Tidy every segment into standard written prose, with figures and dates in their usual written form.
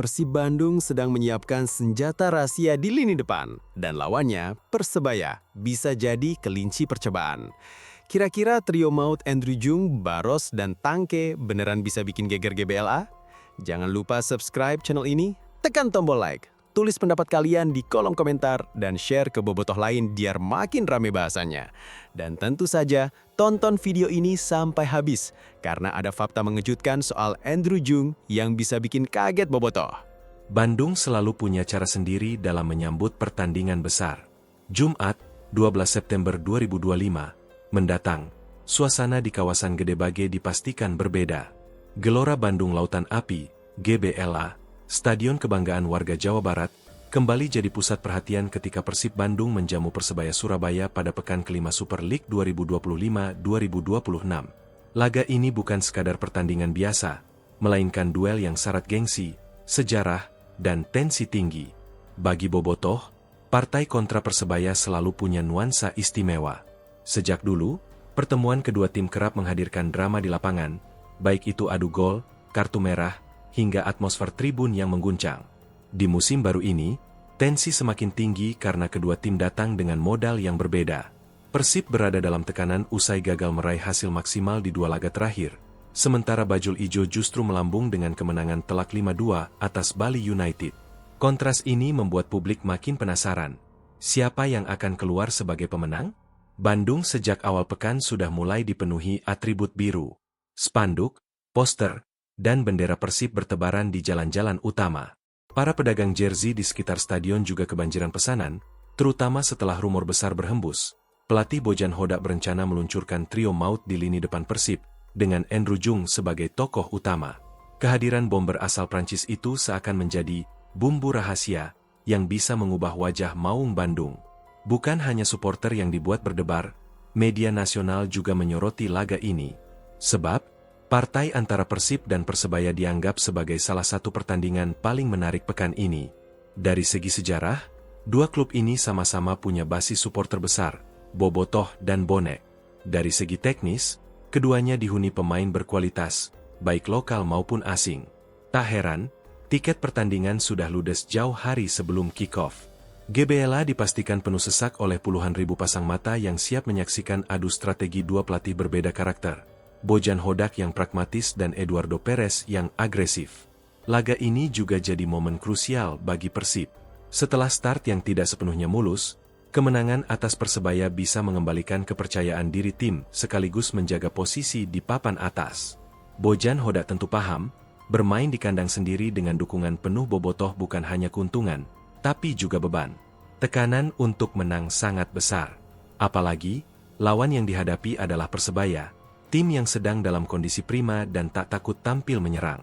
Persib Bandung sedang menyiapkan senjata rahasia di lini depan, dan lawannya, Persebaya, bisa jadi kelinci percobaan. Kira-kira trio maut Andrew Jung, Baros, dan Tangke beneran bisa bikin geger GBLA? Jangan lupa subscribe channel ini, tekan tombol like, tulis pendapat kalian di kolom komentar, dan share ke bobotoh lain biar makin rame bahasannya. Dan tentu saja, tonton video ini sampai habis, karena ada fakta mengejutkan soal Andrew Jung yang bisa bikin kaget bobotoh. Bandung selalu punya cara sendiri dalam menyambut pertandingan besar. Jumat, 12 September 2025, mendatang, suasana di kawasan Gede Bage dipastikan berbeda. Gelora Bandung Lautan Api, GBLA, Stadion Kebanggaan Warga Jawa Barat, kembali jadi pusat perhatian ketika Persib Bandung menjamu Persebaya Surabaya pada pekan kelima Super League 2025-2026. Laga ini bukan sekadar pertandingan biasa, melainkan duel yang syarat gengsi, sejarah, dan tensi tinggi. Bagi bobotoh, partai kontra Persebaya selalu punya nuansa istimewa. Sejak dulu, pertemuan kedua tim kerap menghadirkan drama di lapangan, baik itu adu gol, kartu merah, hingga atmosfer tribun yang mengguncang. Di musim baru ini, tensi semakin tinggi karena kedua tim datang dengan modal yang berbeda. Persib berada dalam tekanan usai gagal meraih hasil maksimal di dua laga terakhir, sementara Bajul Ijo justru melambung dengan kemenangan telak 5-2 atas Bali United. Kontras ini membuat publik makin penasaran. Siapa yang akan keluar sebagai pemenang? Bandung sejak awal pekan sudah mulai dipenuhi atribut biru. Spanduk, poster, dan bendera Persib bertebaran di jalan-jalan utama. Para pedagang jersey di sekitar stadion juga kebanjiran pesanan, terutama setelah rumor besar berhembus. Pelatih Bojan Hodak berencana meluncurkan trio maut di lini depan Persib, dengan Andrew Jung sebagai tokoh utama. Kehadiran bomber asal Prancis itu seakan menjadi bumbu rahasia yang bisa mengubah wajah Maung Bandung. Bukan hanya supporter yang dibuat berdebar, media nasional juga menyoroti laga ini. Sebab, partai antara Persib dan Persebaya dianggap sebagai salah satu pertandingan paling menarik pekan ini. Dari segi sejarah, dua klub ini sama-sama punya basis supporter besar, bobotoh dan bonek. Dari segi teknis, keduanya dihuni pemain berkualitas, baik lokal maupun asing. Tak heran, tiket pertandingan sudah ludes jauh hari sebelum kick-off. GBLA dipastikan penuh sesak oleh puluhan ribu pasang mata yang siap menyaksikan adu strategi dua pelatih berbeda karakter. Bojan Hodak yang pragmatis dan Eduardo Perez yang agresif. Laga ini juga jadi momen krusial bagi Persib. Setelah start yang tidak sepenuhnya mulus, kemenangan atas Persebaya bisa mengembalikan kepercayaan diri tim sekaligus menjaga posisi di papan atas. Bojan Hodak tentu paham, bermain di kandang sendiri dengan dukungan penuh bobotoh bukan hanya keuntungan, tapi juga beban. Tekanan untuk menang sangat besar. Apalagi, lawan yang dihadapi adalah Persebaya, tim yang sedang dalam kondisi prima dan tak takut tampil menyerang.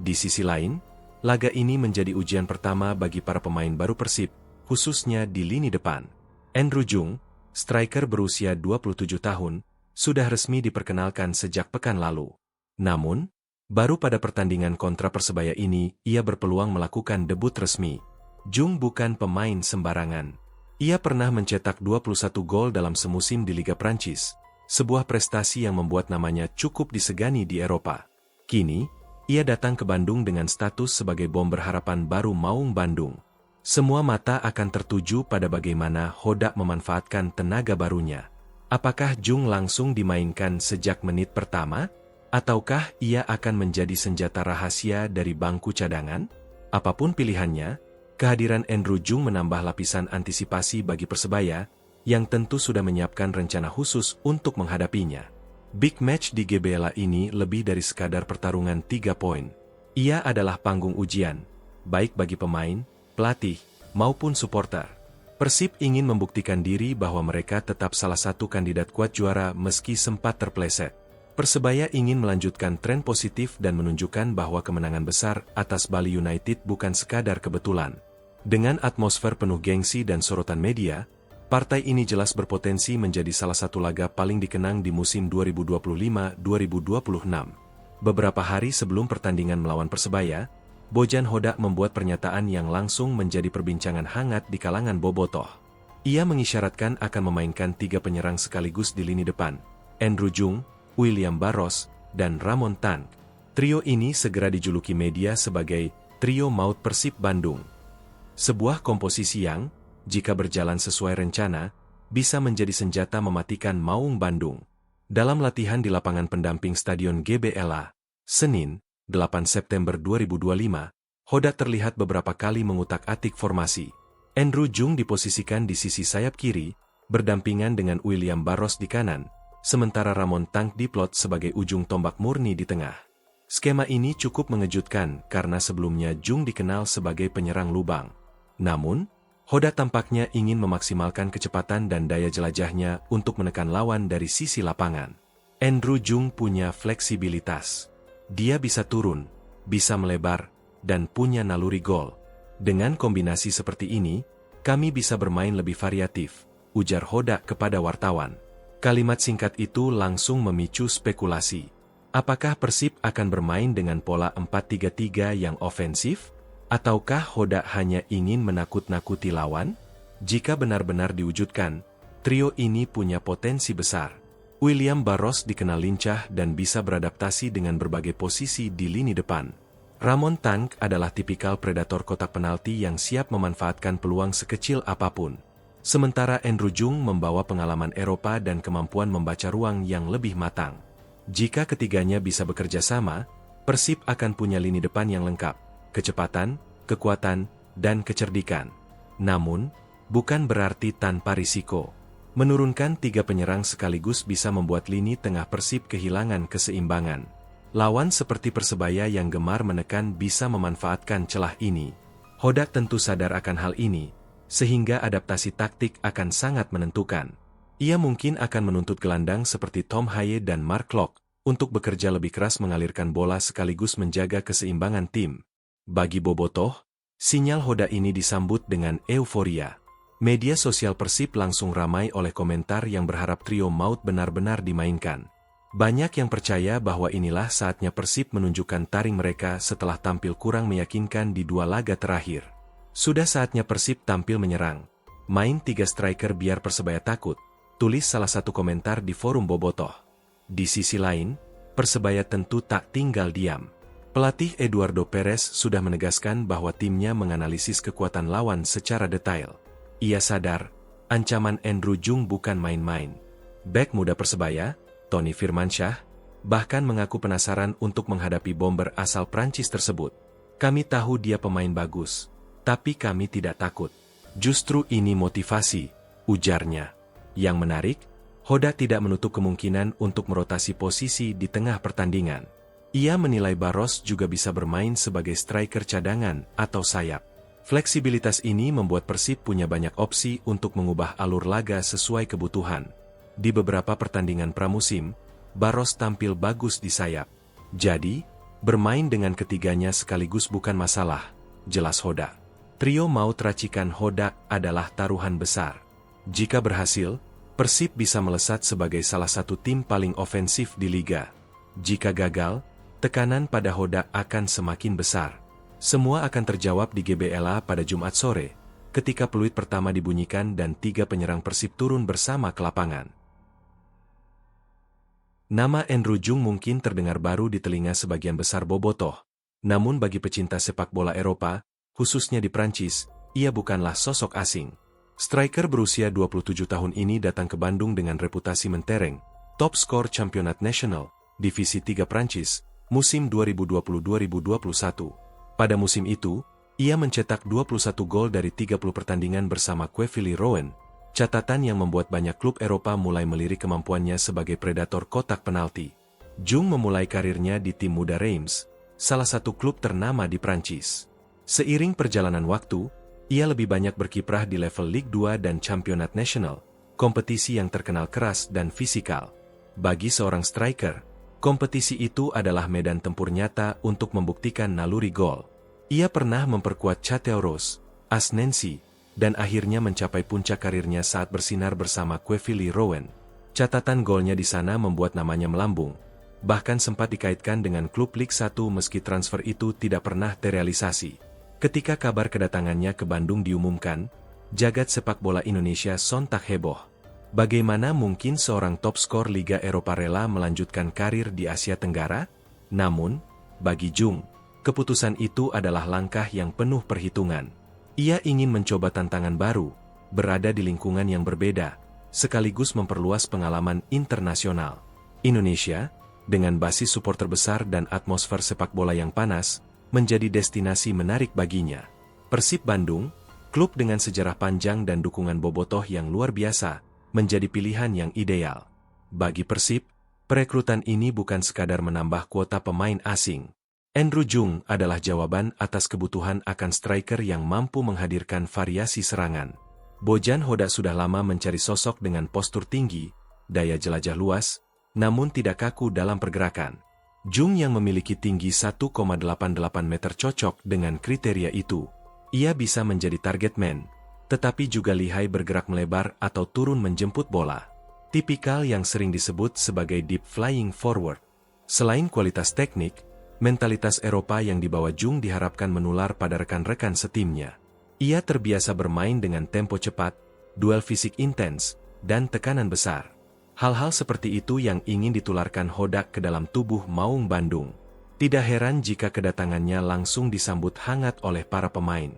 Di sisi lain, laga ini menjadi ujian pertama bagi para pemain baru Persib, khususnya di lini depan. Andrew Jung, striker berusia 27 tahun, sudah resmi diperkenalkan sejak pekan lalu. Namun, baru pada pertandingan kontra Persebaya ini, ia berpeluang melakukan debut resmi. Jung bukan pemain sembarangan. Ia pernah mencetak 21 gol dalam semusim di Liga Prancis, sebuah prestasi yang membuat namanya cukup disegani di Eropa. Kini, ia datang ke Bandung dengan status sebagai bomber harapan baru Maung Bandung. Semua mata akan tertuju pada bagaimana Hodak memanfaatkan tenaga barunya. Apakah Jung langsung dimainkan sejak menit pertama? Ataukah ia akan menjadi senjata rahasia dari bangku cadangan? Apapun pilihannya, kehadiran Andrew Jung menambah lapisan antisipasi bagi Persebaya, yang tentu sudah menyiapkan rencana khusus untuk menghadapinya. Big match di GBLA ini lebih dari sekadar pertarungan 3 poin. Ia adalah panggung ujian, baik bagi pemain, pelatih, maupun supporter. Persib ingin membuktikan diri bahwa mereka tetap salah satu kandidat kuat juara meski sempat terpleset. Persebaya ingin melanjutkan tren positif dan menunjukkan bahwa kemenangan besar atas Bali United bukan sekadar kebetulan. Dengan atmosfer penuh gengsi dan sorotan media, partai ini jelas berpotensi menjadi salah satu laga paling dikenang di musim 2025-2026. Beberapa hari sebelum pertandingan melawan Persebaya, Bojan Hodak membuat pernyataan yang langsung menjadi perbincangan hangat di kalangan bobotoh. Ia mengisyaratkan akan memainkan 3 penyerang sekaligus di lini depan, Andrew Jung, William Baros, dan Ramon Tank. Trio ini segera dijuluki media sebagai Trio Maut Persib Bandung. Sebuah komposisi yang, jika berjalan sesuai rencana, bisa menjadi senjata mematikan Maung Bandung. Dalam latihan di lapangan pendamping Stadion GBLA, Senin, 8 September 2025, Hoda terlihat beberapa kali mengutak-atik formasi. Andrew Jung diposisikan di sisi sayap kiri, berdampingan dengan William Barros di kanan, sementara Ramon Tank diplot sebagai ujung tombak murni di tengah. Skema ini cukup mengejutkan karena sebelumnya Jung dikenal sebagai penyerang lubang. Namun, Hoda tampaknya ingin memaksimalkan kecepatan dan daya jelajahnya untuk menekan lawan dari sisi lapangan. Andrew Jung punya fleksibilitas. Dia bisa turun, bisa melebar, dan punya naluri gol. Dengan kombinasi seperti ini, kami bisa bermain lebih variatif, ujar Hoda kepada wartawan. Kalimat singkat itu langsung memicu spekulasi. Apakah Persib akan bermain dengan pola 4-3-3 yang ofensif? Ataukah Hoda hanya ingin menakut-nakuti lawan? Jika benar-benar diwujudkan, trio ini punya potensi besar. William Barros dikenal lincah dan bisa beradaptasi dengan berbagai posisi di lini depan. Ramon Tank adalah tipikal predator kotak penalti yang siap memanfaatkan peluang sekecil apapun. Sementara Andrew Jung membawa pengalaman Eropa dan kemampuan membaca ruang yang lebih matang. Jika ketiganya bisa bekerja sama, Persib akan punya lini depan yang lengkap, kecepatan, kekuatan, dan kecerdikan. Namun, bukan berarti tanpa risiko. Menurunkan 3 penyerang sekaligus bisa membuat lini tengah Persib kehilangan keseimbangan. Lawan seperti Persebaya yang gemar menekan bisa memanfaatkan celah ini. Hoda tentu sadar akan hal ini, sehingga adaptasi taktik akan sangat menentukan. Ia mungkin akan menuntut gelandang seperti Tom Haye dan Mark Klok untuk bekerja lebih keras mengalirkan bola sekaligus menjaga keseimbangan tim. Bagi Bobotoh, sinyal Hoda ini disambut dengan euforia. Media sosial Persib langsung ramai oleh komentar yang berharap trio Maut benar-benar dimainkan. Banyak yang percaya bahwa inilah saatnya Persib menunjukkan taring mereka setelah tampil kurang meyakinkan di 2 laga terakhir. Sudah saatnya Persib tampil menyerang. Main 3 striker biar Persebaya takut, tulis salah satu komentar di forum Bobotoh. Di sisi lain, Persebaya tentu tak tinggal diam. Pelatih Eduardo Perez sudah menegaskan bahwa timnya menganalisis kekuatan lawan secara detail. Ia sadar, ancaman Andrew Jung bukan main-main. Bek muda Persebaya, Tony Firmansyah, bahkan mengaku penasaran untuk menghadapi bomber asal Prancis tersebut. Kami tahu dia pemain bagus, tapi kami tidak takut. Justru ini motivasi, ujarnya. Yang menarik, Hoda tidak menutup kemungkinan untuk merotasi posisi di tengah pertandingan. Ia menilai Barros juga bisa bermain sebagai striker cadangan atau sayap. Fleksibilitas ini membuat Persib punya banyak opsi untuk mengubah alur laga sesuai kebutuhan. Di beberapa pertandingan pramusim, Barros tampil bagus di sayap. Jadi, bermain dengan ketiganya sekaligus bukan masalah, jelas Hoda. Trio Maut racikan Hoda adalah taruhan besar. Jika berhasil, Persib bisa melesat sebagai salah satu tim paling ofensif di liga. Jika gagal, tekanan pada Hoda akan semakin besar. Semua akan terjawab di GBLA pada Jumat sore, ketika peluit pertama dibunyikan dan 3 penyerang Persib turun bersama ke lapangan. Nama Andrew Jung mungkin terdengar baru di telinga sebagian besar Bobotoh. Namun bagi pecinta sepak bola Eropa, khususnya di Prancis, ia bukanlah sosok asing. Striker berusia 27 tahun ini datang ke Bandung dengan reputasi mentereng, top skor Championat Nasional, Divisi 3 Prancis, musim 2020-2021. Pada musim itu, ia mencetak 21 gol dari 30 pertandingan bersama Quevilly Rouen, catatan yang membuat banyak klub Eropa mulai melirik kemampuannya sebagai predator kotak penalti. Jung memulai karirnya di tim muda Reims, salah satu klub ternama di Prancis. Seiring perjalanan waktu, ia lebih banyak berkiprah di level Ligue 2 dan Championat Nasional, kompetisi yang terkenal keras dan fisikal. Bagi seorang striker, kompetisi itu adalah medan tempur nyata untuk membuktikan naluri gol. Ia pernah memperkuat Châteauroux, Nancy, dan akhirnya mencapai puncak karirnya saat bersinar bersama Quevilly Rouen. Catatan golnya di sana membuat namanya melambung, bahkan sempat dikaitkan dengan klub Ligue 1 meski transfer itu tidak pernah terrealisasi. Ketika kabar kedatangannya ke Bandung diumumkan, jagat sepak bola Indonesia sontak heboh. Bagaimana mungkin seorang top skor Liga Eropa rela melanjutkan karir di Asia Tenggara? Namun, bagi Jung, Keputusan itu adalah langkah yang penuh perhitungan. Ia ingin mencoba tantangan baru, berada di lingkungan yang berbeda, sekaligus memperluas pengalaman internasional. Indonesia, dengan basis supporter besar dan atmosfer sepak bola yang panas, menjadi destinasi menarik baginya. Persib Bandung, klub dengan sejarah panjang dan dukungan bobotoh yang luar biasa, menjadi pilihan yang ideal. Bagi Persib, perekrutan ini bukan sekadar menambah kuota pemain asing. Andrew Jung adalah jawaban atas kebutuhan akan striker yang mampu menghadirkan variasi serangan. Bojan Hodak sudah lama mencari sosok dengan postur tinggi, daya jelajah luas, namun tidak kaku dalam pergerakan. Jung yang memiliki tinggi 1,88 meter cocok dengan kriteria itu. Ia bisa menjadi target man, tetapi juga lihai bergerak melebar atau turun menjemput bola. Tipikal yang sering disebut sebagai deep flying forward. Selain kualitas teknik, mentalitas Eropa yang dibawa Jung diharapkan menular pada rekan-rekan setimnya. Ia terbiasa bermain dengan tempo cepat, duel fisik intens, dan tekanan besar. Hal-hal seperti itu yang ingin ditularkan Hodak ke dalam tubuh Maung Bandung. Tidak heran jika kedatangannya langsung disambut hangat oleh para pemain.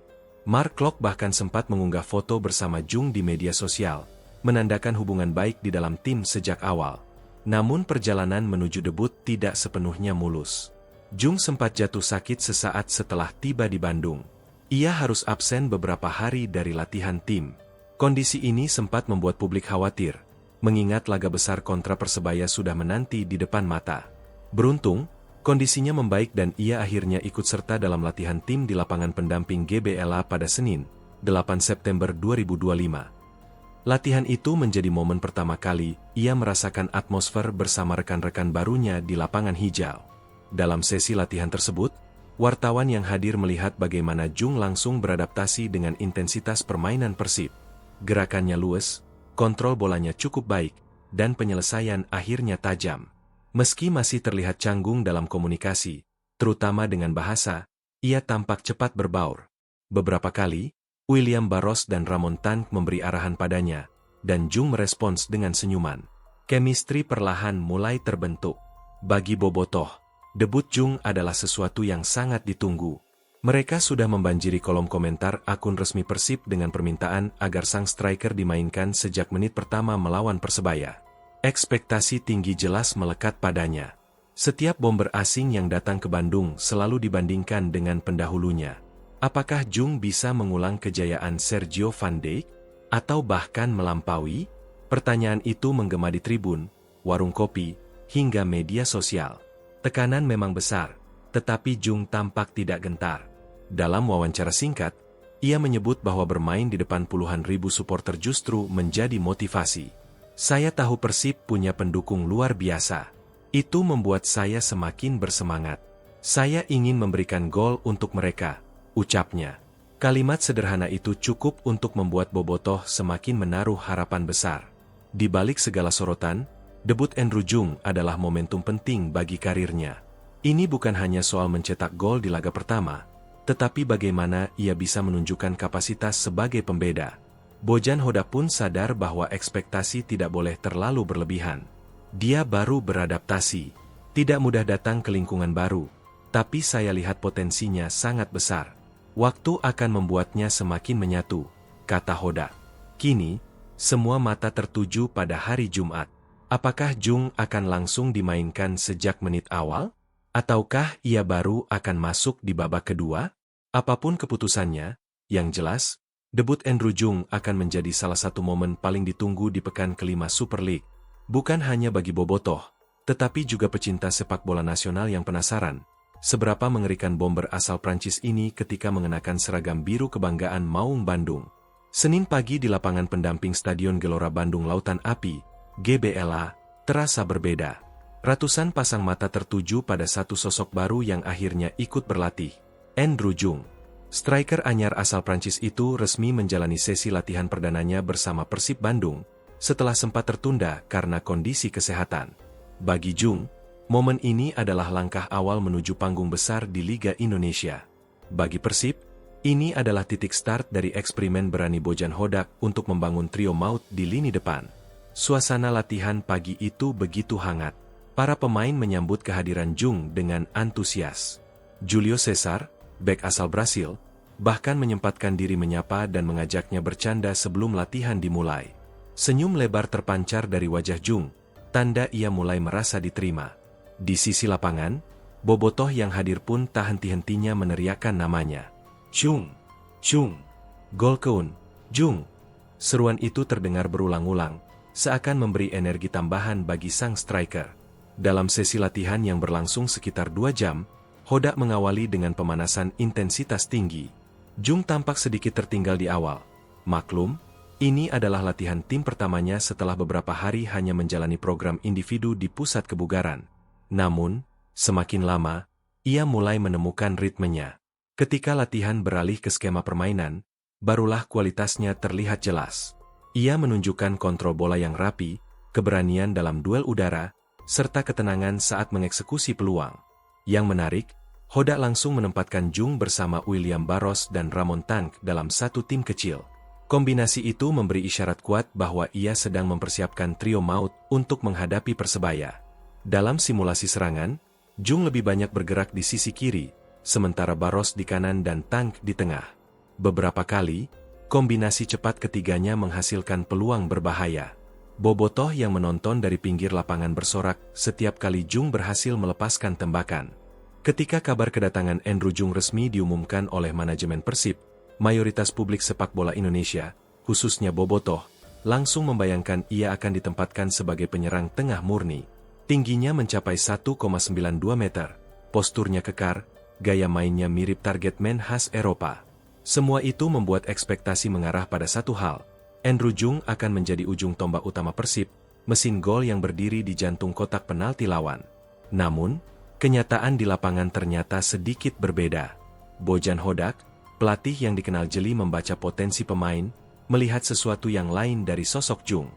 Mark Klok bahkan sempat mengunggah foto bersama Jung di media sosial, menandakan hubungan baik di dalam tim sejak awal. Namun perjalanan menuju debut tidak sepenuhnya mulus. Jung sempat jatuh sakit sesaat setelah tiba di Bandung. Ia harus absen beberapa hari dari latihan tim. Kondisi ini sempat membuat publik khawatir, mengingat laga besar kontra Persebaya sudah menanti di depan mata. Beruntung, kondisinya membaik dan ia akhirnya ikut serta dalam latihan tim di lapangan pendamping GBLA pada Senin, 8 September 2025. Latihan itu menjadi momen pertama kali ia merasakan atmosfer bersama rekan-rekan barunya di lapangan hijau. Dalam sesi latihan tersebut, wartawan yang hadir melihat bagaimana Jung langsung beradaptasi dengan intensitas permainan Persib. Gerakannya luwes, kontrol bolanya cukup baik, dan penyelesaian akhirnya tajam. Meski masih terlihat canggung dalam komunikasi, terutama dengan bahasa, ia tampak cepat berbaur. Beberapa kali, William Barros dan Ramon Tank memberi arahan padanya, dan Jung merespons dengan senyuman. Chemistry perlahan mulai terbentuk. Bagi bobotoh, debut Jung adalah sesuatu yang sangat ditunggu. Mereka sudah membanjiri kolom komentar akun resmi Persib dengan permintaan agar sang striker dimainkan sejak menit pertama melawan Persebaya. Ekspektasi tinggi jelas melekat padanya. Setiap bomber asing yang datang ke Bandung selalu dibandingkan dengan pendahulunya. Apakah Jung bisa mengulang kejayaan Sergio Van Dijk? Atau bahkan melampaui? Pertanyaan itu menggema di tribun, warung kopi, hingga media sosial. Tekanan memang besar, tetapi Jung tampak tidak gentar. Dalam wawancara singkat, ia menyebut bahwa bermain di depan puluhan ribu supporter justru menjadi motivasi. Saya tahu Persib punya pendukung luar biasa. Itu membuat saya semakin bersemangat. Saya ingin memberikan gol untuk mereka, ucapnya. Kalimat sederhana itu cukup untuk membuat bobotoh semakin menaruh harapan besar. Di balik segala sorotan, debut Andrew Jung adalah momentum penting bagi karirnya. Ini bukan hanya soal mencetak gol di laga pertama, tetapi bagaimana ia bisa menunjukkan kapasitas sebagai pembeda. Bojan Hodak pun sadar bahwa ekspektasi tidak boleh terlalu berlebihan. Dia baru beradaptasi, tidak mudah datang ke lingkungan baru, tapi saya lihat potensinya sangat besar. Waktu akan membuatnya semakin menyatu, kata Hodak. Kini, semua mata tertuju pada hari Jumat. Apakah Jung akan langsung dimainkan sejak menit awal? Ataukah ia baru akan masuk di babak kedua? Apapun keputusannya, yang jelas, debut Andrew Jung akan menjadi salah satu momen paling ditunggu di pekan kelima Super League. Bukan hanya bagi bobotoh, tetapi juga pecinta sepak bola nasional yang penasaran, seberapa mengerikan bomber asal Prancis ini ketika mengenakan seragam biru kebanggaan Maung Bandung. Senin pagi di lapangan pendamping Stadion Gelora Bandung Lautan Api, GBLA, terasa berbeda. Ratusan pasang mata tertuju pada satu sosok baru yang akhirnya ikut berlatih, Andrew Jung. Striker anyar asal Prancis itu resmi menjalani sesi latihan perdananya bersama Persib Bandung, setelah sempat tertunda karena kondisi kesehatan. Bagi Jung, momen ini adalah langkah awal menuju panggung besar di Liga Indonesia. Bagi Persib, ini adalah titik start dari eksperimen berani Bojan Hodak untuk membangun trio maut di lini depan. Suasana latihan pagi itu begitu hangat. Para pemain menyambut kehadiran Jung dengan antusias. Julio Cesar, bek asal Brasil, bahkan menyempatkan diri menyapa dan mengajaknya bercanda sebelum latihan dimulai. Senyum lebar terpancar dari wajah Jung, tanda ia mulai merasa diterima. Di sisi lapangan, bobotoh yang hadir pun tak henti-hentinya meneriakkan namanya. Jung! Jung! Gol keun! Jung! Seruan itu terdengar berulang-ulang, seakan memberi energi tambahan bagi sang striker. Dalam sesi latihan yang berlangsung sekitar 2 jam, Hodak mengawali dengan pemanasan intensitas tinggi. Jung tampak sedikit tertinggal di awal. Maklum, ini adalah latihan tim pertamanya setelah beberapa hari hanya menjalani program individu di pusat kebugaran. Namun, semakin lama, ia mulai menemukan ritmenya. Ketika latihan beralih ke skema permainan, barulah kualitasnya terlihat jelas. Ia menunjukkan kontrol bola yang rapi, keberanian dalam duel udara, serta ketenangan saat mengeksekusi peluang. Yang menarik, Hodak langsung menempatkan Jung bersama William Barros dan Ramon Tank dalam satu tim kecil. Kombinasi itu memberi isyarat kuat bahwa ia sedang mempersiapkan trio maut untuk menghadapi Persebaya. Dalam simulasi serangan, Jung lebih banyak bergerak di sisi kiri, sementara Barros di kanan dan Tank di tengah. Beberapa kali, kombinasi cepat ketiganya menghasilkan peluang berbahaya. Bobotoh yang menonton dari pinggir lapangan bersorak setiap kali Jung berhasil melepaskan tembakan. Ketika kabar kedatangan Andrew Jung resmi diumumkan oleh manajemen Persib, mayoritas publik sepak bola Indonesia, khususnya bobotoh, langsung membayangkan ia akan ditempatkan sebagai penyerang tengah murni. Tingginya mencapai 1,92 meter, posturnya kekar, gaya mainnya mirip target man khas Eropa. Semua itu membuat ekspektasi mengarah pada satu hal. Andrew Jung akan menjadi ujung tombak utama Persib, mesin gol yang berdiri di jantung kotak penalti lawan. Namun, kenyataan di lapangan ternyata sedikit berbeda. Bojan Hodak, pelatih yang dikenal jeli membaca potensi pemain, melihat sesuatu yang lain dari sosok Jung.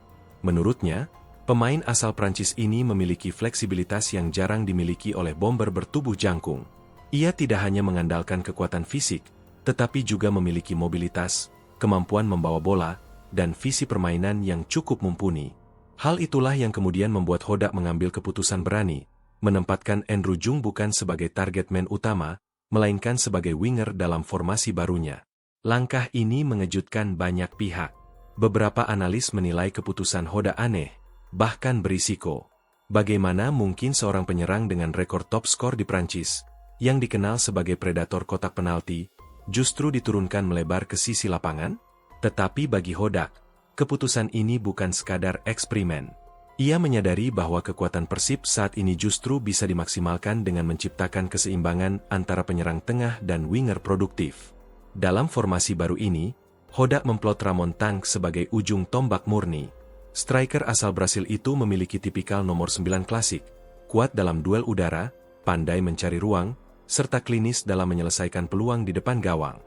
Menurutnya, pemain asal Prancis ini memiliki fleksibilitas yang jarang dimiliki oleh bomber bertubuh jangkung. Ia tidak hanya mengandalkan kekuatan fisik, tetapi juga memiliki mobilitas, kemampuan membawa bola, dan visi permainan yang cukup mumpuni. Hal itulah yang kemudian membuat Hodak mengambil keputusan berani, menempatkan Andrew Jung bukan sebagai target man utama, melainkan sebagai winger dalam formasi barunya. Langkah ini mengejutkan banyak pihak. Beberapa analis menilai keputusan Hodak aneh, bahkan berisiko. Bagaimana mungkin seorang penyerang dengan rekor top skor di Prancis, yang dikenal sebagai predator kotak penalti, justru diturunkan melebar ke sisi lapangan? Tetapi bagi Hodak, keputusan ini bukan sekadar eksperimen. Ia menyadari bahwa kekuatan Persib saat ini justru bisa dimaksimalkan dengan menciptakan keseimbangan antara penyerang tengah dan winger produktif. Dalam formasi baru ini, Hodak memplot Ramon Tank sebagai ujung tombak murni. Striker asal Brasil itu memiliki tipikal nomor 9 klasik, kuat dalam duel udara, pandai mencari ruang, serta klinis dalam menyelesaikan peluang di depan gawang.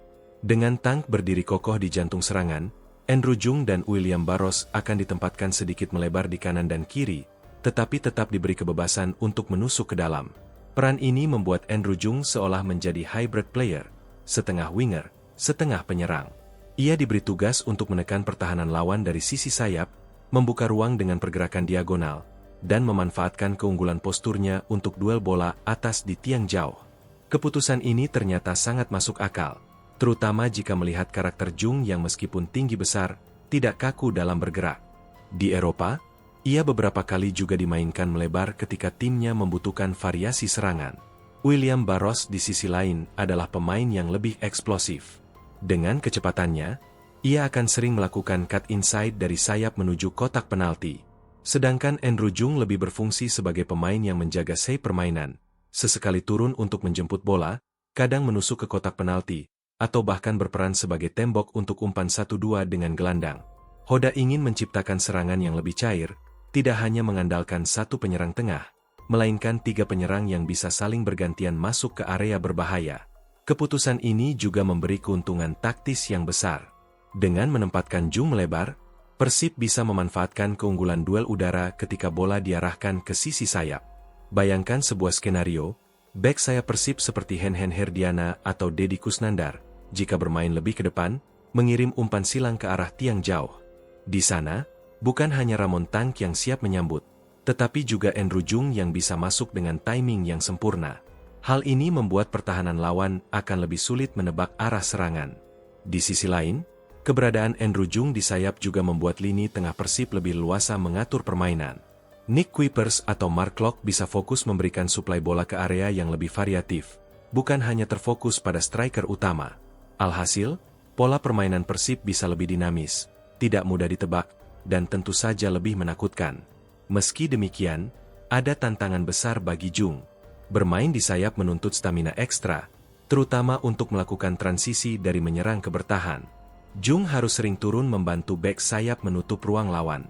Dengan Tank berdiri kokoh di jantung serangan, Andrew Jung dan William Barros akan ditempatkan sedikit melebar di kanan dan kiri, tetapi tetap diberi kebebasan untuk menusuk ke dalam. Peran ini membuat Andrew Jung seolah menjadi hybrid player, setengah winger, setengah penyerang. Ia diberi tugas untuk menekan pertahanan lawan dari sisi sayap, membuka ruang dengan pergerakan diagonal, dan memanfaatkan keunggulan posturnya untuk duel bola atas di tiang jauh. Keputusan ini ternyata sangat masuk akal, terutama jika melihat karakter Jung yang meskipun tinggi besar, tidak kaku dalam bergerak. Di Eropa, ia beberapa kali juga dimainkan melebar ketika timnya membutuhkan variasi serangan. William Barros di sisi lain adalah pemain yang lebih eksplosif. Dengan kecepatannya, ia akan sering melakukan cut inside dari sayap menuju kotak penalti. Sedangkan Andrew Jung lebih berfungsi sebagai pemain yang menjaga shape permainan, sesekali turun untuk menjemput bola, kadang menusuk ke kotak penalti, atau bahkan berperan sebagai tembok untuk umpan 1-2 dengan gelandang. Hodak ingin menciptakan serangan yang lebih cair, tidak hanya mengandalkan satu penyerang tengah, melainkan 3 penyerang yang bisa saling bergantian masuk ke area berbahaya. Keputusan ini juga memberi keuntungan taktis yang besar. Dengan menempatkan Jung melebar, Persib bisa memanfaatkan keunggulan duel udara ketika bola diarahkan ke sisi sayap. Bayangkan sebuah skenario, bek sayap Persib seperti Henhen Herdiana atau Deddy Kusnandar, jika bermain lebih ke depan, mengirim umpan silang ke arah tiang jauh. Di sana, bukan hanya Ramon Tank yang siap menyambut, tetapi juga Andrew Jung yang bisa masuk dengan timing yang sempurna. Hal ini membuat pertahanan lawan akan lebih sulit menebak arah serangan. Di sisi lain, keberadaan Andrew Jung di sayap juga membuat lini tengah Persib lebih leluasa mengatur permainan. Nick Kuipers atau Mark Klok bisa fokus memberikan suplai bola ke area yang lebih variatif, bukan hanya terfokus pada striker utama. Alhasil, pola permainan Persib bisa lebih dinamis, tidak mudah ditebak, dan tentu saja lebih menakutkan. Meski demikian, ada tantangan besar bagi Jung. Bermain di sayap menuntut stamina ekstra, terutama untuk melakukan transisi dari menyerang ke bertahan. Jung harus sering turun membantu bek sayap menutup ruang lawan.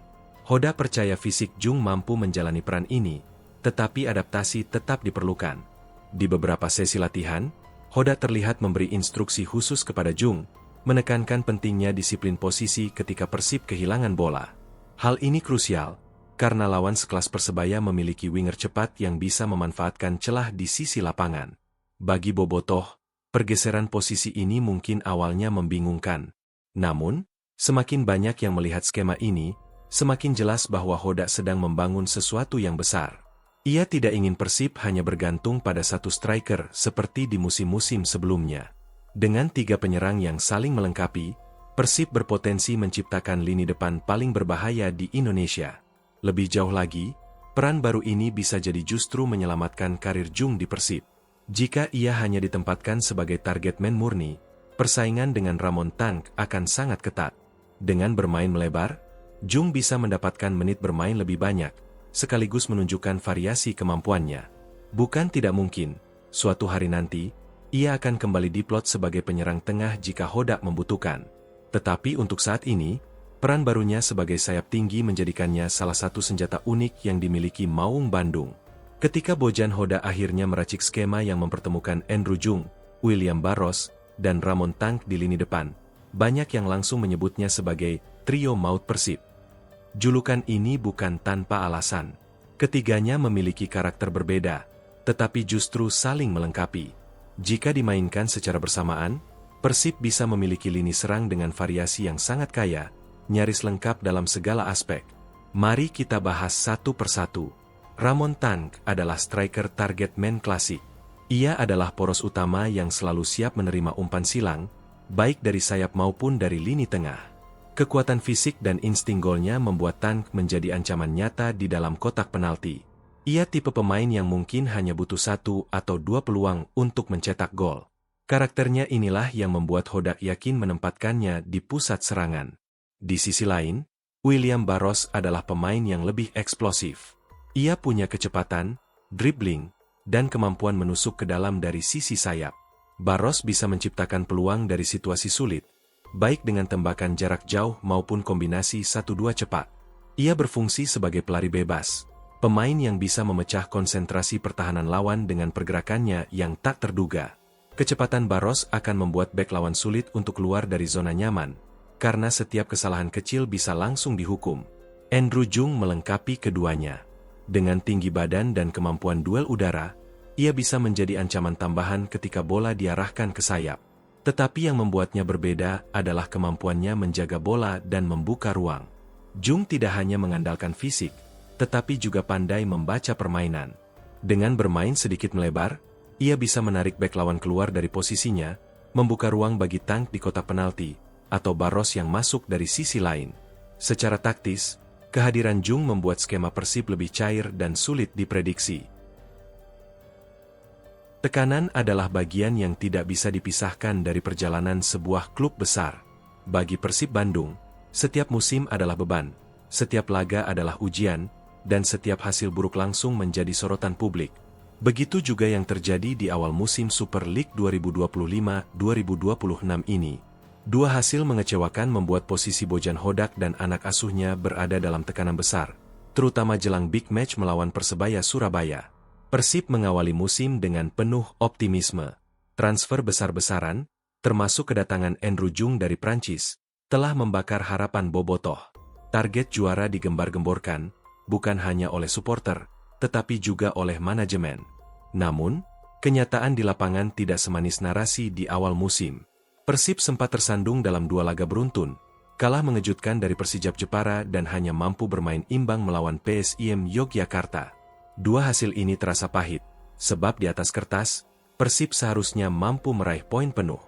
Hoda percaya fisik Jung mampu menjalani peran ini, tetapi adaptasi tetap diperlukan. Di beberapa sesi latihan, Hoda terlihat memberi instruksi khusus kepada Jung, menekankan pentingnya disiplin posisi ketika Persib kehilangan bola. Hal ini krusial, karena lawan sekelas Persebaya memiliki winger cepat yang bisa memanfaatkan celah di sisi lapangan. Bagi Bobotoh, pergeseran posisi ini mungkin awalnya membingungkan. Namun, semakin banyak yang melihat skema ini, semakin jelas bahwa Hoda sedang membangun sesuatu yang besar. Ia tidak ingin Persib hanya bergantung pada satu striker seperti di musim-musim sebelumnya. Dengan 3 penyerang yang saling melengkapi, Persib berpotensi menciptakan lini depan paling berbahaya di Indonesia. Lebih jauh lagi, peran baru ini bisa jadi justru menyelamatkan karir Jung di Persib. Jika ia hanya ditempatkan sebagai target man murni, persaingan dengan Ramon Tank akan sangat ketat. Dengan bermain melebar, Jung bisa mendapatkan menit bermain lebih banyak, sekaligus menunjukkan variasi kemampuannya. Bukan tidak mungkin, suatu hari nanti, ia akan kembali diplot sebagai penyerang tengah jika Hoda membutuhkan. Tetapi untuk saat ini, peran barunya sebagai sayap tinggi menjadikannya salah satu senjata unik yang dimiliki Maung Bandung. Ketika Bojan Hoda akhirnya meracik skema yang mempertemukan Andrew Jung, William Barros, dan Ramon Tank di lini depan, banyak yang langsung menyebutnya sebagai trio maut Persib. Julukan ini bukan tanpa alasan. Ketiganya memiliki karakter berbeda, tetapi justru saling melengkapi. Jika dimainkan secara bersamaan, Persib bisa memiliki lini serang dengan variasi yang sangat kaya, nyaris lengkap dalam segala aspek. Mari kita bahas satu persatu. Ramon Tank adalah striker target man klasik. Ia adalah poros utama yang selalu siap menerima umpan silang, baik dari sayap maupun dari lini tengah. Kekuatan fisik dan insting golnya membuat Tank menjadi ancaman nyata di dalam kotak penalti. Ia tipe pemain yang mungkin hanya butuh 1 atau 2 peluang untuk mencetak gol. Karakternya inilah yang membuat Hoda yakin menempatkannya di pusat serangan. Di sisi lain, William Barros adalah pemain yang lebih eksplosif. Ia punya kecepatan, dribbling, dan kemampuan menusuk ke dalam dari sisi sayap. Barros bisa menciptakan peluang dari situasi sulit, baik dengan tembakan jarak jauh maupun kombinasi 1-2 cepat. Ia berfungsi sebagai pelari bebas, pemain yang bisa memecah konsentrasi pertahanan lawan dengan pergerakannya yang tak terduga. Kecepatan Barros akan membuat bek lawan sulit untuk keluar dari zona nyaman, karena setiap kesalahan kecil bisa langsung dihukum. Andrew Jung melengkapi keduanya. Dengan tinggi badan dan kemampuan duel udara, ia bisa menjadi ancaman tambahan ketika bola diarahkan ke sayap. Tetapi yang membuatnya berbeda adalah kemampuannya menjaga bola dan membuka ruang. Jung tidak hanya mengandalkan fisik, tetapi juga pandai membaca permainan. Dengan bermain sedikit melebar, ia bisa menarik bek lawan keluar dari posisinya, membuka ruang bagi Tank di kotak penalti, atau Barros yang masuk dari sisi lain. Secara taktis, kehadiran Jung membuat skema Persib lebih cair dan sulit diprediksi. Tekanan adalah bagian yang tidak bisa dipisahkan dari perjalanan sebuah klub besar. Bagi Persib Bandung, setiap musim adalah beban, setiap laga adalah ujian, dan setiap hasil buruk langsung menjadi sorotan publik. Begitu juga yang terjadi di awal musim Super League 2025-2026 ini. Dua hasil mengecewakan membuat posisi Bojan Hodak dan anak asuhnya berada dalam tekanan besar, terutama jelang big match melawan Persebaya Surabaya. Persib mengawali musim dengan penuh optimisme. Transfer besar-besaran, termasuk kedatangan Andrew Jung dari Prancis, telah membakar harapan Bobotoh. Target juara digembar-gemborkan, bukan hanya oleh supporter, tetapi juga oleh manajemen. Namun, kenyataan di lapangan tidak semanis narasi di awal musim. Persib sempat tersandung dalam 2 laga beruntun, kalah mengejutkan dari Persijap Jepara dan hanya mampu bermain imbang melawan PSIM Yogyakarta. 2 hasil ini terasa pahit, sebab di atas kertas, Persib seharusnya mampu meraih poin penuh.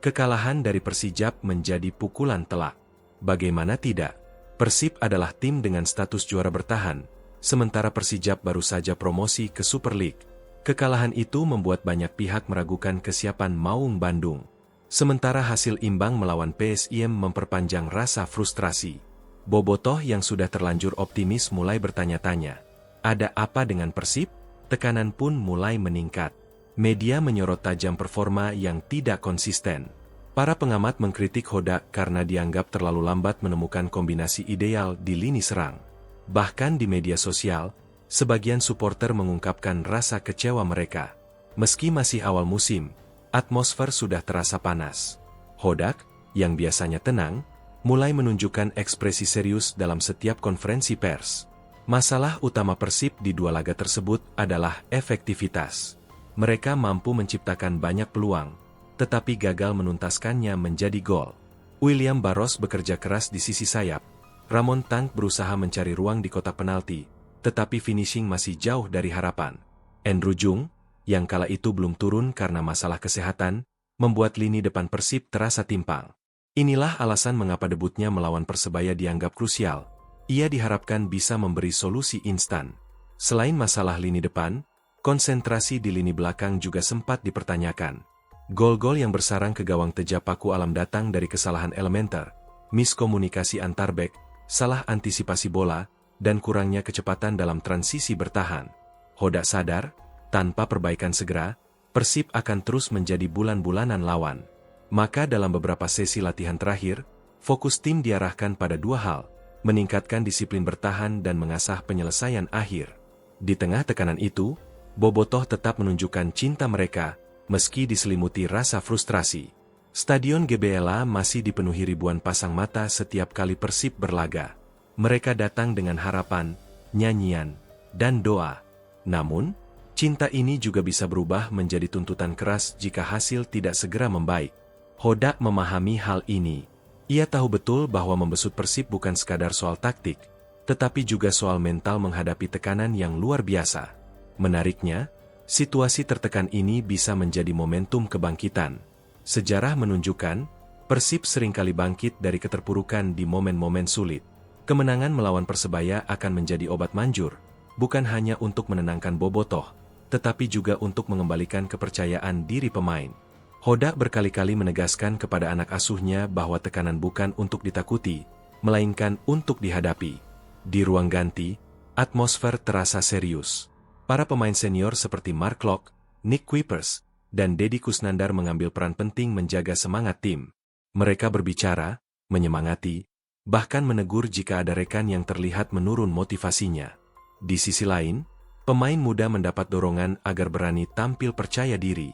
Kekalahan dari Persijap menjadi pukulan telak. Bagaimana tidak? Persib adalah tim dengan status juara bertahan, sementara Persijap baru saja promosi ke Super League. Kekalahan itu membuat banyak pihak meragukan kesiapan Maung Bandung. Sementara hasil imbang melawan PSIM memperpanjang rasa frustrasi. Bobotoh yang sudah terlanjur optimis mulai bertanya-tanya. Ada apa dengan Persib? Tekanan pun mulai meningkat. Media menyorot tajam performa yang tidak konsisten. Para pengamat mengkritik Hoda karena dianggap terlalu lambat menemukan kombinasi ideal di lini serang. Bahkan di media sosial, sebagian supporter mengungkapkan rasa kecewa mereka. Meski masih awal musim, atmosfer sudah terasa panas. Hodak, yang biasanya tenang, mulai menunjukkan ekspresi serius dalam setiap konferensi pers. Masalah utama Persib di dua laga tersebut adalah efektivitas. Mereka mampu menciptakan banyak peluang, tetapi gagal menuntaskannya menjadi gol. William Barros bekerja keras di sisi sayap. Ramon Tank berusaha mencari ruang di kotak penalti, tetapi finishing masih jauh dari harapan. Andrew Jung, yang kala itu belum turun karena masalah kesehatan, membuat lini depan Persib terasa timpang. Inilah alasan mengapa debutnya melawan Persebaya dianggap krusial. Ia diharapkan bisa memberi solusi instan. Selain masalah lini depan, konsentrasi di lini belakang juga sempat dipertanyakan. Gol-gol yang bersarang ke gawang Teja Paku Alam datang dari kesalahan elementer, miskomunikasi antar bek, salah antisipasi bola, dan kurangnya kecepatan dalam transisi bertahan. Hoda sadar, tanpa perbaikan segera, Persib akan terus menjadi bulan-bulanan lawan. Maka dalam beberapa sesi latihan terakhir, fokus tim diarahkan pada dua hal, meningkatkan disiplin bertahan dan mengasah penyelesaian akhir. Di tengah tekanan itu, Bobotoh tetap menunjukkan cinta mereka, meski diselimuti rasa frustrasi. Stadion GBLA masih dipenuhi ribuan pasang mata setiap kali Persib berlaga. Mereka datang dengan harapan, nyanyian, dan doa. Namun, cinta ini juga bisa berubah menjadi tuntutan keras jika hasil tidak segera membaik. Hoda memahami hal ini. Ia tahu betul bahwa membesut Persib bukan sekadar soal taktik, tetapi juga soal mental menghadapi tekanan yang luar biasa. Menariknya, situasi tertekan ini bisa menjadi momentum kebangkitan. Sejarah menunjukkan, Persib seringkali bangkit dari keterpurukan di momen-momen sulit. Kemenangan melawan Persebaya akan menjadi obat manjur, bukan hanya untuk menenangkan Bobotoh, tetapi juga untuk mengembalikan kepercayaan diri pemain. Hoda berkali-kali menegaskan kepada anak asuhnya bahwa tekanan bukan untuk ditakuti, melainkan untuk dihadapi. Di ruang ganti, atmosfer terasa serius. Para pemain senior seperti Mark Locke, Nick Kuipers, dan Deddy Kusnandar mengambil peran penting menjaga semangat tim. Mereka berbicara, menyemangati, bahkan menegur jika ada rekan yang terlihat menurun motivasinya. Di sisi lain, pemain muda mendapat dorongan agar berani tampil percaya diri.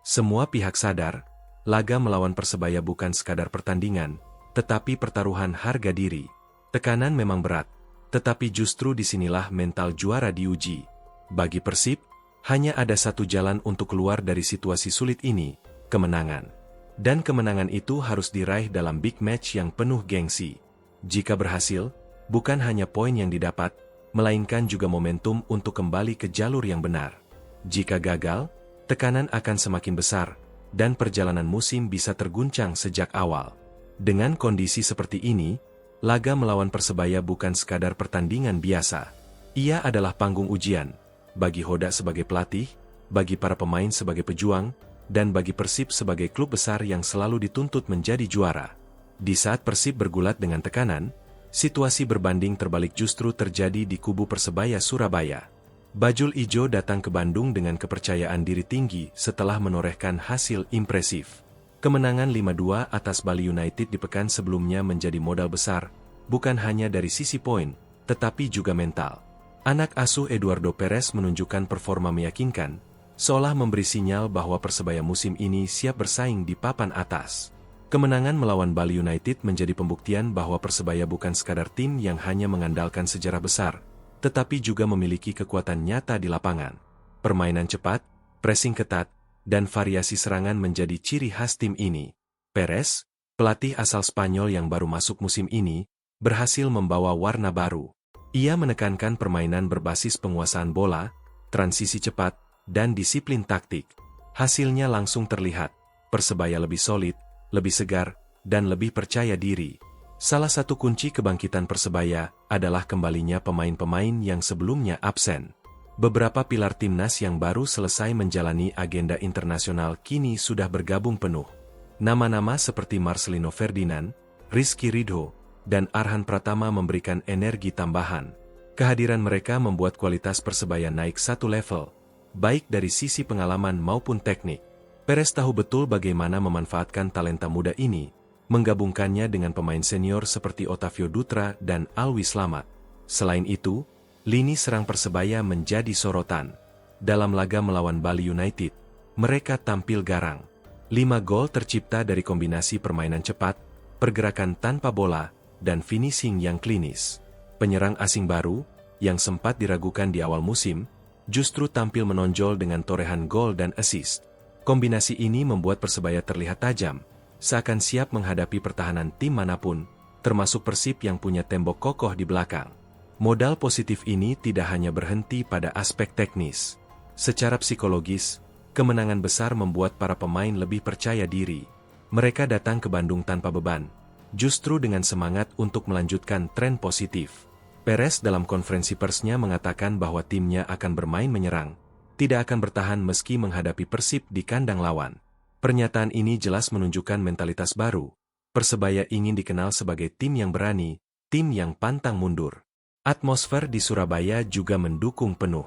Semua pihak sadar, laga melawan Persebaya bukan sekadar pertandingan, tetapi pertaruhan harga diri. Tekanan memang berat, tetapi justru disinilah mental juara diuji. Bagi Persib, hanya ada satu jalan untuk keluar dari situasi sulit ini, kemenangan. Dan kemenangan itu harus diraih dalam big match yang penuh gengsi. Jika berhasil, bukan hanya poin yang didapat, melainkan juga momentum untuk kembali ke jalur yang benar. Jika gagal, tekanan akan semakin besar, dan perjalanan musim bisa terguncang sejak awal. Dengan kondisi seperti ini, laga melawan Persebaya bukan sekadar pertandingan biasa. Ia adalah panggung ujian, bagi Hoda sebagai pelatih, bagi para pemain sebagai pejuang, dan bagi Persib sebagai klub besar yang selalu dituntut menjadi juara. Di saat Persib bergulat dengan tekanan, situasi berbanding terbalik justru terjadi di kubu Persebaya Surabaya. Bajul Ijo datang ke Bandung dengan kepercayaan diri tinggi setelah menorehkan hasil impresif. Kemenangan 5-2 atas Bali United di pekan sebelumnya menjadi modal besar, bukan hanya dari sisi poin, tetapi juga mental. Anak asuh Eduardo Perez menunjukkan performa meyakinkan, seolah memberi sinyal bahwa Persebaya musim ini siap bersaing di papan atas. Kemenangan melawan Bali United menjadi pembuktian bahwa Persebaya bukan sekadar tim yang hanya mengandalkan sejarah besar, tetapi juga memiliki kekuatan nyata di lapangan. Permainan cepat, pressing ketat, dan variasi serangan menjadi ciri khas tim ini. Perez, pelatih asal Spanyol yang baru masuk musim ini, berhasil membawa warna baru. Ia menekankan permainan berbasis penguasaan bola, transisi cepat, dan disiplin taktik. Hasilnya langsung terlihat, Persebaya lebih solid, lebih segar, dan lebih percaya diri. Salah satu kunci kebangkitan Persebaya adalah kembalinya pemain-pemain yang sebelumnya absen. Beberapa pilar timnas yang baru selesai menjalani agenda internasional kini sudah bergabung penuh. Nama-nama seperti Marcelino Ferdinand, Rizky Ridho, dan Arhan Pratama memberikan energi tambahan. Kehadiran mereka membuat kualitas Persebaya naik satu level, baik dari sisi pengalaman maupun teknik. Perez tahu betul bagaimana memanfaatkan talenta muda ini, menggabungkannya dengan pemain senior seperti Otavio Dutra dan Alwi Slamet. Selain itu, lini serang Persebaya menjadi sorotan. Dalam laga melawan Bali United, mereka tampil garang. 5 gol tercipta dari kombinasi permainan cepat, pergerakan tanpa bola, dan finishing yang klinis. Penyerang asing baru, yang sempat diragukan di awal musim, justru tampil menonjol dengan torehan gol dan assist. Kombinasi ini membuat Persebaya terlihat tajam, seakan siap menghadapi pertahanan tim manapun, termasuk Persib yang punya tembok kokoh di belakang. Modal positif ini tidak hanya berhenti pada aspek teknis. Secara psikologis, kemenangan besar membuat para pemain lebih percaya diri. Mereka datang ke Bandung tanpa beban, justru dengan semangat untuk melanjutkan tren positif. Perez dalam konferensi persnya mengatakan bahwa timnya akan bermain menyerang, tidak akan bertahan meski menghadapi Persib di kandang lawan. Pernyataan ini jelas menunjukkan mentalitas baru. Persebaya ingin dikenal sebagai tim yang berani, tim yang pantang mundur. Atmosfer di Surabaya juga mendukung penuh.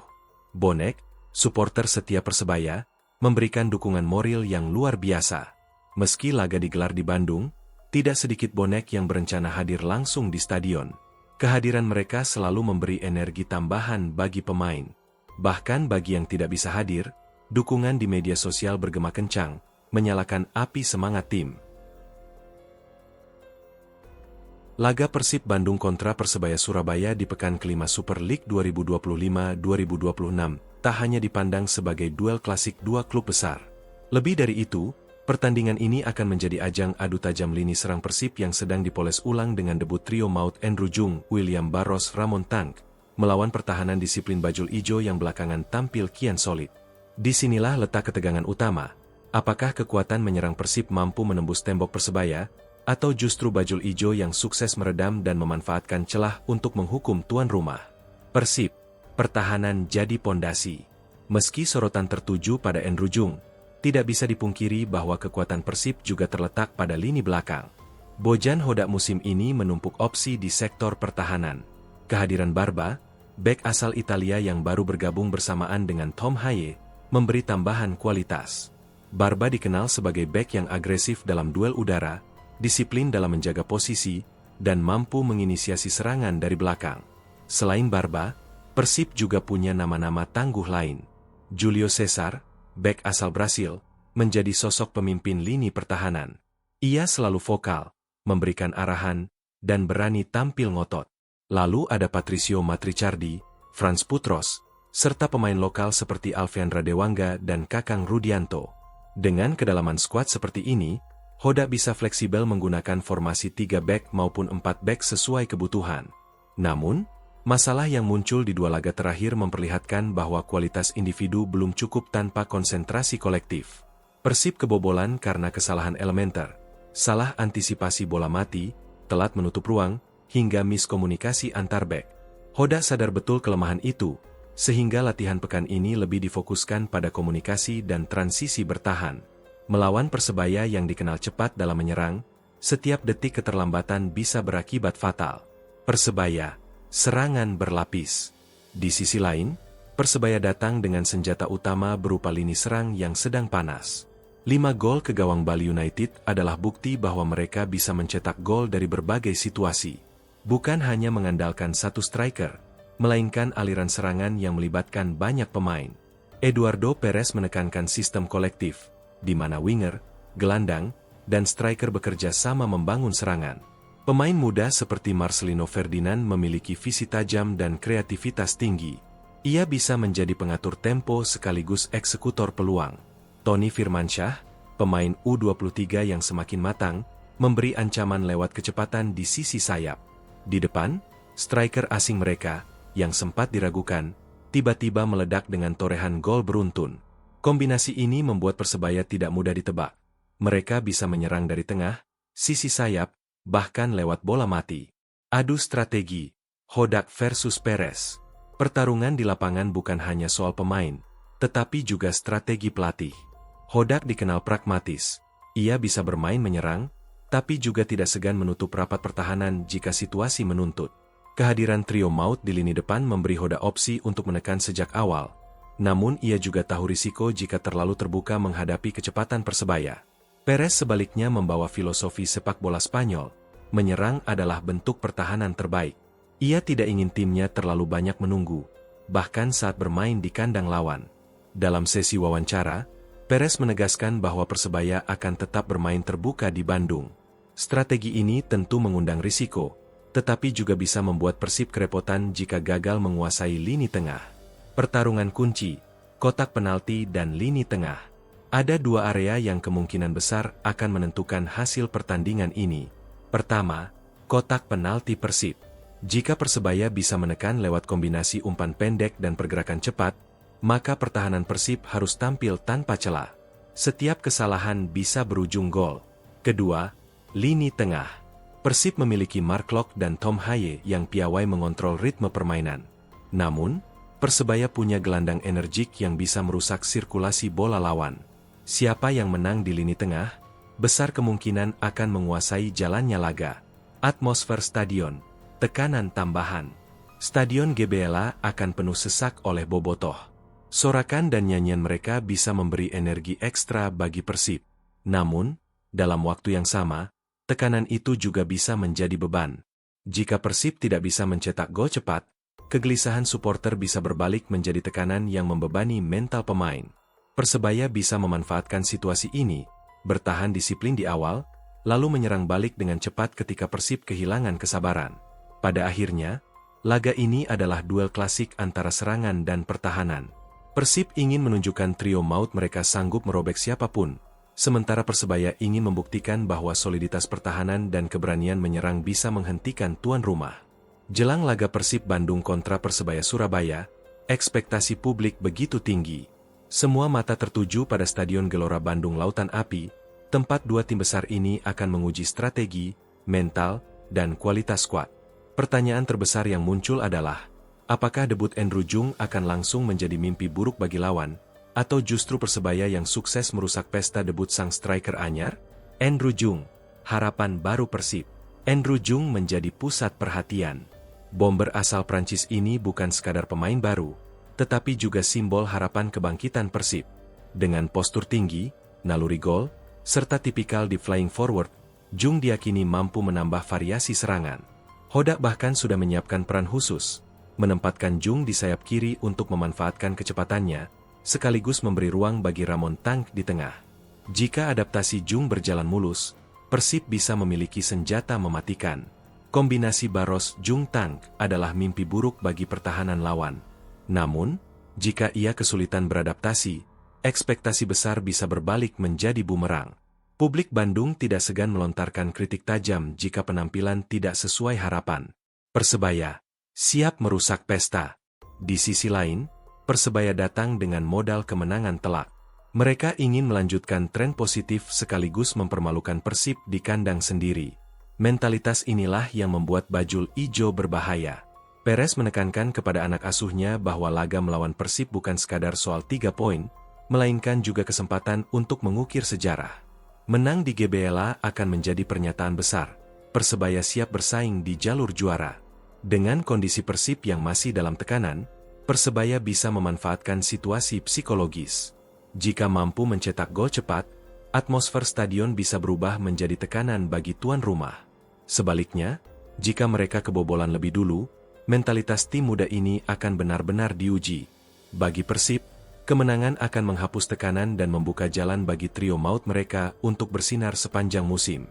Bonek, supporter setia Persebaya, memberikan dukungan moral yang luar biasa. Meski laga digelar di Bandung, tidak sedikit bonek yang berencana hadir langsung di stadion. Kehadiran mereka selalu memberi energi tambahan bagi pemain. Bahkan bagi yang tidak bisa hadir, dukungan di media sosial bergema kencang, menyalakan api semangat tim. Laga Persib Bandung kontra Persebaya Surabaya di pekan kelima Super League 2025-2026 tak hanya dipandang sebagai duel klasik dua klub besar. Lebih dari itu, pertandingan ini akan menjadi ajang adu tajam lini serang Persib yang sedang dipoles ulang dengan debut trio maut Andrew Jung, William Barros, Ramon Tank, melawan pertahanan disiplin bajul ijo yang belakangan tampil kian solid. Disinilah letak ketegangan utama. Apakah kekuatan menyerang Persib mampu menembus tembok Persebaya, atau justru bajul ijo yang sukses meredam dan memanfaatkan celah untuk menghukum tuan rumah? Persib, pertahanan jadi pondasi. Meski sorotan tertuju pada Andrew Jung, tidak bisa dipungkiri bahwa kekuatan Persib juga terletak pada lini belakang. Bojan Hodak musim ini menumpuk opsi di sektor pertahanan. Kehadiran Barba, bek asal Italia yang baru bergabung bersamaan dengan Tom Haye, memberi tambahan kualitas. Barba dikenal sebagai bek yang agresif dalam duel udara, disiplin dalam menjaga posisi, dan mampu menginisiasi serangan dari belakang. Selain Barba, Persib juga punya nama-nama tangguh lain. Julio Cesar, bek asal Brasil, menjadi sosok pemimpin lini pertahanan. Ia selalu vokal, memberikan arahan, dan berani tampil ngotot. Lalu ada Patricio Matrichardi, Frans Putros, serta pemain lokal seperti Alfian Radewangga dan Kakang Rudianto. Dengan kedalaman skuad seperti ini, Hodak bisa fleksibel menggunakan formasi 3 bek maupun 4 bek sesuai kebutuhan. Namun, masalah yang muncul di dua laga terakhir memperlihatkan bahwa kualitas individu belum cukup tanpa konsentrasi kolektif. Persib kebobolan karena kesalahan elementer, salah antisipasi bola mati, telat menutup ruang, hingga miskomunikasi antar bek. Hodak sadar betul kelemahan itu, sehingga latihan pekan ini lebih difokuskan pada komunikasi dan transisi bertahan. Melawan Persebaya yang dikenal cepat dalam menyerang, setiap detik keterlambatan bisa berakibat fatal. Persebaya, serangan berlapis. Di sisi lain, Persebaya datang dengan senjata utama berupa lini serang yang sedang panas. 5 gol ke gawang Bali United adalah bukti bahwa mereka bisa mencetak gol dari berbagai situasi. Bukan hanya mengandalkan satu striker, melainkan aliran serangan yang melibatkan banyak pemain. Eduardo Perez menekankan sistem kolektif, di mana winger, gelandang, dan striker bekerja sama membangun serangan. Pemain muda seperti Marcelino Ferdinand memiliki visi tajam dan kreativitas tinggi. Ia bisa menjadi pengatur tempo sekaligus eksekutor peluang. Tony Firmansyah, pemain U23 yang semakin matang, memberi ancaman lewat kecepatan di sisi sayap. Di depan, striker asing mereka, yang sempat diragukan, tiba-tiba meledak dengan torehan gol beruntun. Kombinasi ini membuat Persebaya tidak mudah ditebak. Mereka bisa menyerang dari tengah, sisi sayap, bahkan lewat bola mati. Adu strategi, Hodak versus Perez. Pertarungan di lapangan bukan hanya soal pemain, tetapi juga strategi pelatih. Hodak dikenal pragmatis. Ia bisa bermain menyerang, tapi juga tidak segan menutup rapat pertahanan jika situasi menuntut. Kehadiran trio maut di lini depan memberi Hodak opsi untuk menekan sejak awal. Namun ia juga tahu risiko jika terlalu terbuka menghadapi kecepatan Persebaya. Perez sebaliknya membawa filosofi sepak bola Spanyol. Menyerang adalah bentuk pertahanan terbaik. Ia tidak ingin timnya terlalu banyak menunggu, bahkan saat bermain di kandang lawan. Dalam sesi wawancara, Perez menegaskan bahwa Persebaya akan tetap bermain terbuka di Bandung. Strategi ini tentu mengundang risiko, tetapi juga bisa membuat Persib kerepotan jika gagal menguasai lini tengah. Pertarungan kunci, kotak penalti dan lini tengah. Ada dua area yang kemungkinan besar akan menentukan hasil pertandingan ini. Pertama, kotak penalti Persib. Jika Persebaya bisa menekan lewat kombinasi umpan pendek dan pergerakan cepat, maka pertahanan Persib harus tampil tanpa celah. Setiap kesalahan bisa berujung gol. Kedua, lini tengah. Persib memiliki Mark Locke dan Tom Haye yang piawai mengontrol ritme permainan. Namun, Persebaya punya gelandang energik yang bisa merusak sirkulasi bola lawan. Siapa yang menang di lini tengah, besar kemungkinan akan menguasai jalannya laga. Atmosfer stadion, tekanan tambahan. Stadion GBLA akan penuh sesak oleh bobotoh. Sorakan dan nyanyian mereka bisa memberi energi ekstra bagi Persib. Namun, dalam waktu yang sama, tekanan itu juga bisa menjadi beban. Jika Persib tidak bisa mencetak gol cepat, kegelisahan supporter bisa berbalik menjadi tekanan yang membebani mental pemain. Persebaya bisa memanfaatkan situasi ini, bertahan disiplin di awal, lalu menyerang balik dengan cepat ketika Persib kehilangan kesabaran. Pada akhirnya, laga ini adalah duel klasik antara serangan dan pertahanan. Persib ingin menunjukkan trio maut mereka sanggup merobek siapapun, sementara Persebaya ingin membuktikan bahwa soliditas pertahanan dan keberanian menyerang bisa menghentikan tuan rumah. Jelang laga Persib Bandung kontra Persebaya Surabaya, ekspektasi publik begitu tinggi. Semua mata tertuju pada Stadion Gelora Bandung Lautan Api, tempat dua tim besar ini akan menguji strategi, mental, dan kualitas skuad. Pertanyaan terbesar yang muncul adalah, apakah debut Andrew Jung akan langsung menjadi mimpi buruk bagi lawan, atau justru Persebaya yang sukses merusak pesta debut sang striker anyar? Andrew Jung, harapan baru Persib. Andrew Jung menjadi pusat perhatian. Bomber asal Prancis ini bukan sekadar pemain baru, tetapi juga simbol harapan kebangkitan Persib. Dengan postur tinggi, naluri gol, serta tipikal di flying forward, Jung diyakini mampu menambah variasi serangan. Hodak bahkan sudah menyiapkan peran khusus, menempatkan Jung di sayap kiri untuk memanfaatkan kecepatannya, sekaligus memberi ruang bagi Ramon Tank di tengah. Jika adaptasi Jung berjalan mulus, Persib bisa memiliki senjata mematikan. Kombinasi Barros-Jung Tank adalah mimpi buruk bagi pertahanan lawan. Namun, jika ia kesulitan beradaptasi, ekspektasi besar bisa berbalik menjadi bumerang. Publik Bandung tidak segan melontarkan kritik tajam jika penampilan tidak sesuai harapan. Persebaya siap merusak pesta. Di sisi lain, Persebaya datang dengan modal kemenangan telak. Mereka ingin melanjutkan tren positif sekaligus mempermalukan Persib di kandang sendiri. Mentalitas inilah yang membuat Bajul Ijo berbahaya. Perez menekankan kepada anak asuhnya bahwa laga melawan Persib bukan sekadar soal 3 poin, melainkan juga kesempatan untuk mengukir sejarah. Menang di GBLA akan menjadi pernyataan besar. Persebaya siap bersaing di jalur juara. Dengan kondisi Persib yang masih dalam tekanan, Persebaya bisa memanfaatkan situasi psikologis. Jika mampu mencetak gol cepat, atmosfer stadion bisa berubah menjadi tekanan bagi tuan rumah. Sebaliknya, jika mereka kebobolan lebih dulu, mentalitas tim muda ini akan benar-benar diuji. Bagi Persib, kemenangan akan menghapus tekanan dan membuka jalan bagi trio maut mereka untuk bersinar sepanjang musim.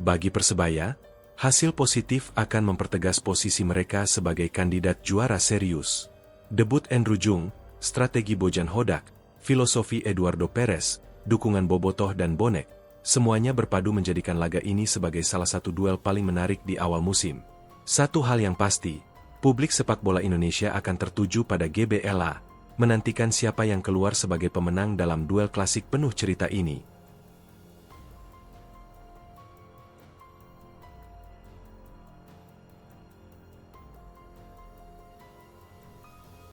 Bagi Persebaya, hasil positif akan mempertegas posisi mereka sebagai kandidat juara serius. Debut Andrew Jung, strategi Bojan Hodak, filosofi Eduardo Perez, dukungan bobotoh dan bonek, semuanya berpadu menjadikan laga ini sebagai salah satu duel paling menarik di awal musim. Satu hal yang pasti, Publik sepak bola Indonesia akan tertuju pada GBLA, menantikan siapa yang keluar sebagai pemenang dalam duel klasik penuh cerita ini.